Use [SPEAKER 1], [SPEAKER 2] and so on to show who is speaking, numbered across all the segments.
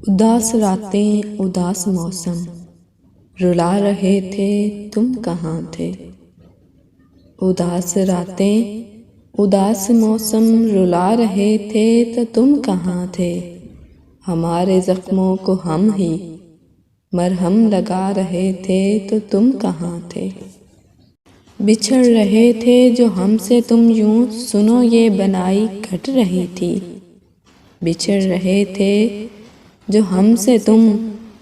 [SPEAKER 1] اداس راتیں اداس موسم رلا رہے تھے تم کہاں تھے۔ اداس راتیں اداس موسم رلا رہے تھے تو تم کہاں تھے۔ ہمارے زخموں کو ہم ہی مرہم لگا رہے تھے تو تم کہاں تھے۔ بچھڑ رہے تھے جو ہم سے تم یوں سنو یہ بنائی گھٹ رہی تھی۔ بچھڑ رہے تھے جو ہم سے تم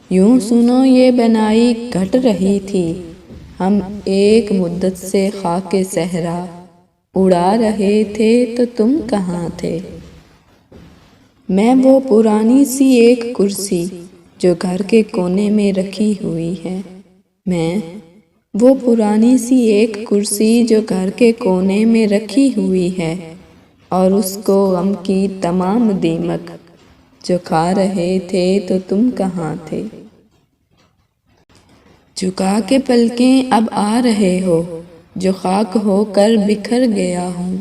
[SPEAKER 1] یوں سنو یہ بنائی گھٹ رہی تھی۔ ہم ایک مدت سے خاک صحرا اڑا رہے تھے تو تم کہاں تھے۔ میں وہ پرانی سی ایک کرسی جو گھر کے کونے میں رکھی ہوئی ہے۔ میں وہ پرانی سی ایک کرسی جو گھر کے کونے میں رکھی ہوئی ہے، اور اس کو غم کی تمام دیمک جو کھا رہے تھے تو تم کہاں تھے۔ جھکا کے پلکیں اب آ رہے ہو جو خاک ہو کر بکھر گیا ہوں۔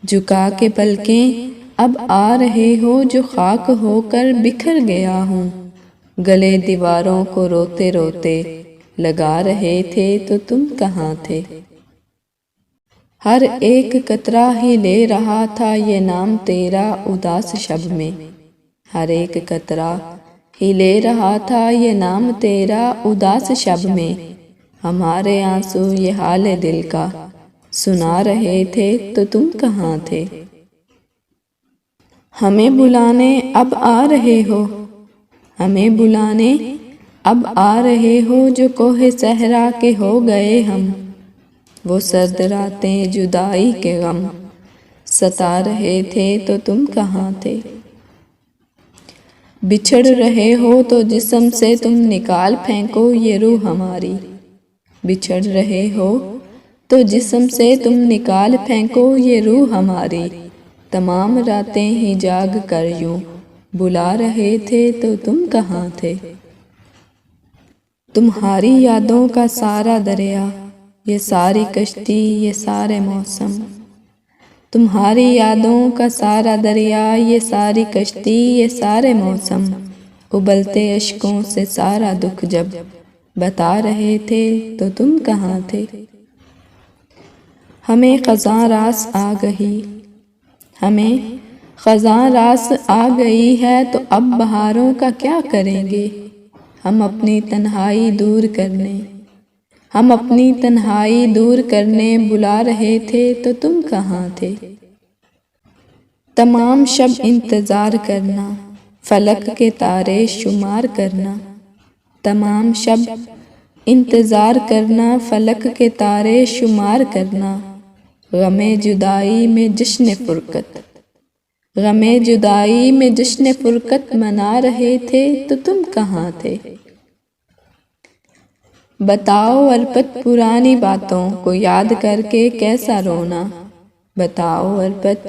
[SPEAKER 1] جھکا کے پلکیں اب آ رہے ہو جو خاک ہو کر بکھر گیا ہوں۔ گلے دیواروں کو روتے روتے لگا رہے تھے تو تم کہاں تھے۔ ہر ایک قطرہ ہی لے رہا تھا یہ نام تیرا اداس شب میں۔ ہر ایک قطرہ ہی لے رہا تھا یہ نام تیرا اداس شب میں۔ ہمارے آنسو یہ حال دل کا سنا رہے تھے تو تم کہاں تھے۔ ہمیں بلانے اب آ رہے ہو، ہمیں بلانے اب آ رہے ہو جو کوہ صحرا کے ہو گئے ہم۔ وہ سرد راتیں جدائی کے غم ستا رہے تھے تو تم کہاں تھے۔ بچھڑ رہے ہو تو جسم سے تم نکال پھینکو یہ روح ہماری۔ بچھڑ رہے ہو تو جسم سے تم نکال پھینکو یہ روح ہماری۔ تمام راتیں ہی جاگ کر یوں بلا رہے تھے تو تم کہاں تھے۔ تمہاری یادوں کا سارا دریا، یہ ساری کشتی، یہ سارے موسم۔ تمہاری یادوں کا سارا دریا، یہ ساری کشتی، یہ سارے موسم۔ ابلتے اشکوں سے سارا دکھ جب بتا رہے تھے تو تم کہاں تھے۔ ہمیں خزاں راس آ گئی، ہمیں خزاں راس آ گئی ہے تو اب بہاروں کا کیا کریں گے۔ ہم اپنی تنہائی دور کرنے، ہم اپنی تنہائی دور کرنے بلا رہے تھے تو تم کہاں تھے۔ تمام شب انتظار کرنا، فلک کے تارے شمار کرنا۔ تمام شب انتظار کرنا، فلک کے تارے شمار کرنا۔ غم جدائی میں جشن فرقت، غم جدائی میں جشن فرقت منا رہے تھے تو تم کہاں تھے۔ بتاؤ عربت پرانی باتوں کو یاد کر کے کیسا رونا۔ بتاؤ عربت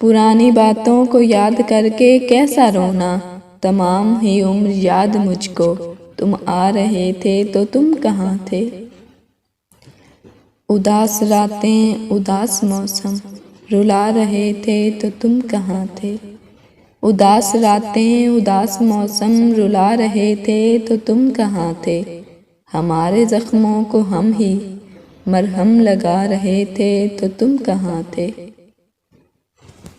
[SPEAKER 1] پرانی باتوں کو یاد کر کے کیسا رونا۔ تمام ہی عمر یاد مجھ کو تم آ رہے تھے تو تم کہاں تھے۔ اداس راتیں اداس موسم رلا رہے تھے تو تم کہاں تھے۔ اداس راتیں اداس موسم رلا رہے تھے تو تم کہاں تھے۔ ہمارے زخموں کو ہم ہی مرہم لگا رہے تھے تو تم کہاں تھے۔